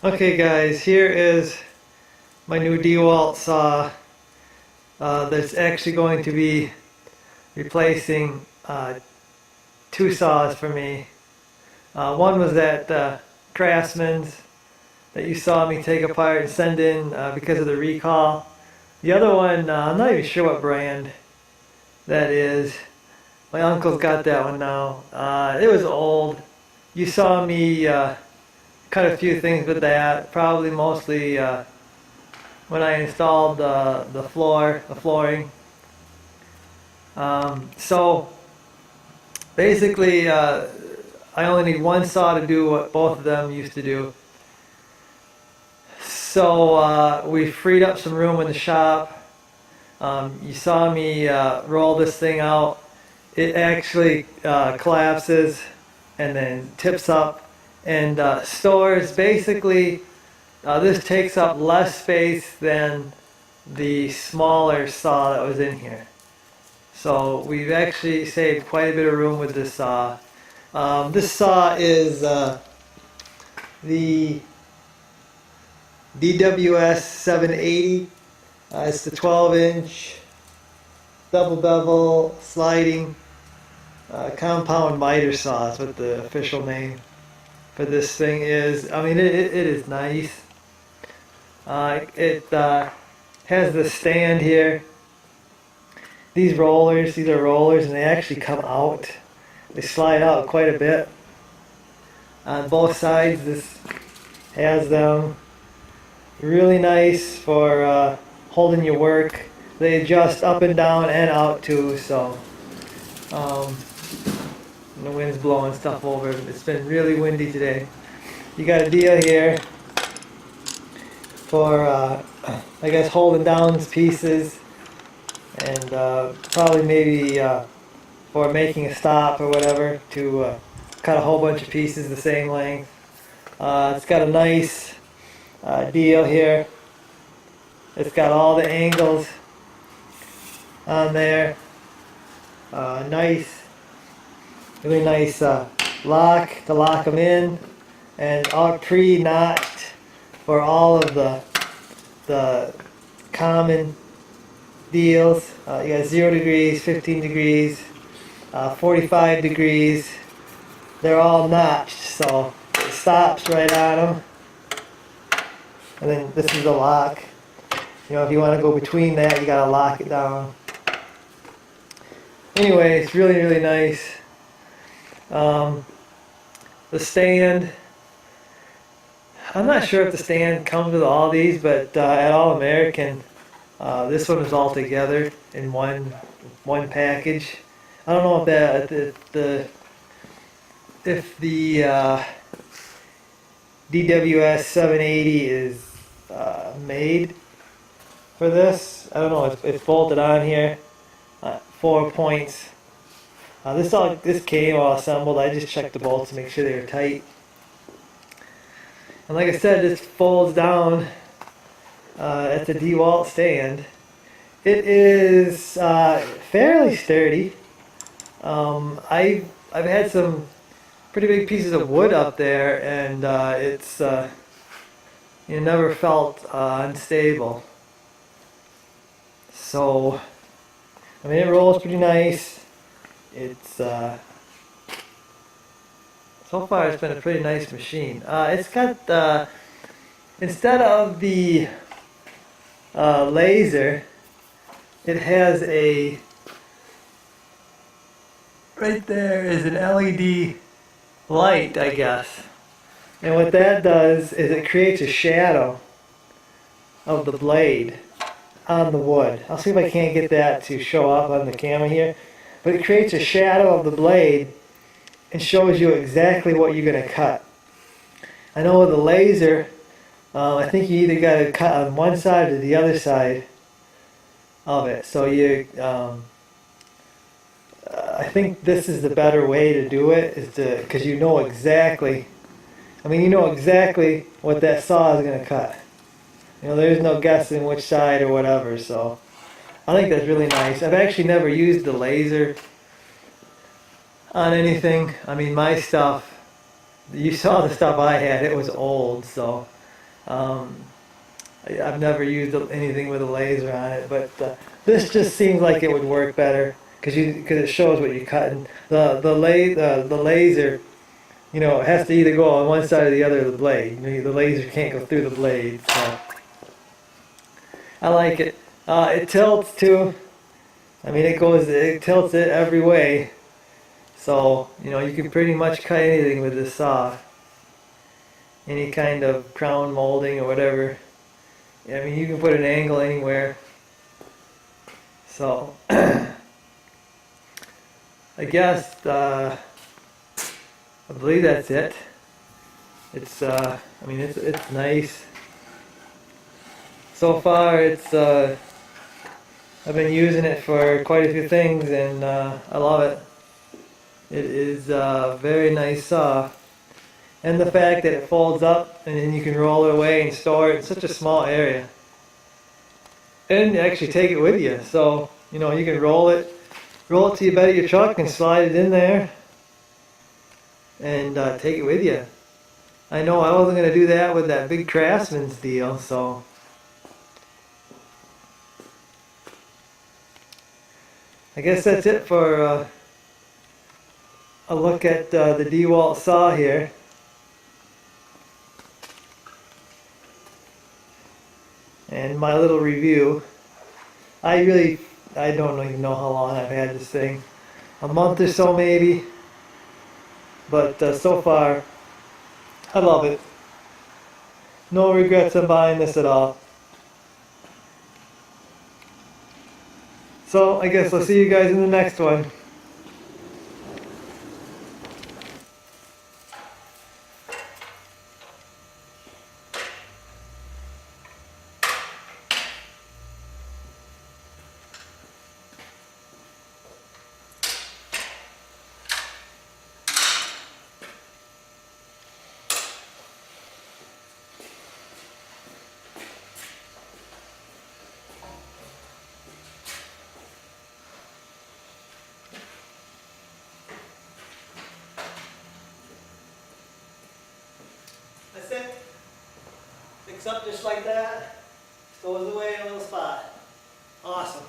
Okay guys, here is my new Dewalt saw that's actually going to be replacing two saws for me. One was at Craftsman's that you saw me take apart and send in because of the recall. The other one, I'm not even sure what brand that is. My uncle's got that one now. It was old. You saw me cut a few things with that, probably mostly when I installed the flooring. So basically, I only need one saw to do what both of them used to do. So we freed up some room in the shop. You saw me roll this thing out. It actually collapses and then tips up and stores. Basically, this takes up less space than the smaller saw that was in here. So we've actually saved quite a bit of room with this saw. This saw is the DWS780. It's the 12-inch double bevel sliding compound miter saw. That's what the official name for this thing is. I mean, it is nice. It has the stand here. These are rollers, and they actually come out. They slide out quite a bit. On both sides, this has them. Really nice for holding your work. They adjust up and down and out too, so the wind's blowing stuff over. It's been really windy today. You got a deal here for, I guess, holding down pieces and probably maybe for making a stop or whatever to cut a whole bunch of pieces the same length. It's got a nice deal here. It's got all the angles on there. Really nice lock to lock them in, and all pre-notched for all of the common deals. You got 0 degrees, 15 degrees, 45 degrees. They're all notched, so it stops right on them. And then this is the lock. You know, if you want to go between that, you gotta lock it down. Anyway, it's really, really nice. The stand, I'm not sure if the stand comes with all these, but at All American, this one is all together in one package. I don't know if the DWS 780 is made for this. I don't know. It's bolted on here. 4 points. This came all assembled. I just checked the bolts to make sure they were tight. And like I said, this folds down at the Dewalt stand. It is fairly sturdy. I've had some pretty big pieces of wood up there, and it's never felt unstable. So I mean, it rolls pretty nice. It's so far it's been a pretty nice machine. It's got instead of the laser, it has a right there is an LED light, I guess. And what that does is it creates a shadow of the blade on the wood. I'll see if I can't get that to show up on the camera here. But it creates a shadow of the blade and shows you exactly what you're going to cut. I know with the laser, I think you either got to cut on one side or the other side of it. So I think this is the better way to do it, is because you know exactly, you know exactly what that saw is going to cut. You know, there's no guessing which side or whatever, so I think that's really nice. I've actually never used the laser on anything. I mean, my stuff, you saw the stuff I had, it was old, so Um, I've never used anything with a laser on it, but this just seems like it would work better because it shows what you're cutting. The laser, you know, it has to either go on one side or the other of the blade. You know, the laser can't go through the blade. So I like it. It tilts too. I mean, it tilts it every way. So you know, you can pretty much cut anything with this saw. Any kind of crown molding or whatever. I mean, you can put an angle anywhere. So, I guess, I believe that's it. It's, I mean, it's nice. So far, I've been using it for quite a few things and, I love it. It is a very nice saw. And the fact that it folds up and then you can roll it away and store it in such a small area. And actually take it with you. So, you know, you can roll it to your bed of your truck and slide it in there and take it with you. I know I wasn't going to do that with that big Craftsman's deal, so. I guess that's it for a look at the Dewalt saw here. And my little review. I don't even know how long I've had this thing. A month or so maybe. But so far, I love it. No regrets on buying this at all. So I guess I'll see you guys in the next one. That's it. Picks up just like that. Stores away in a little spot. Awesome.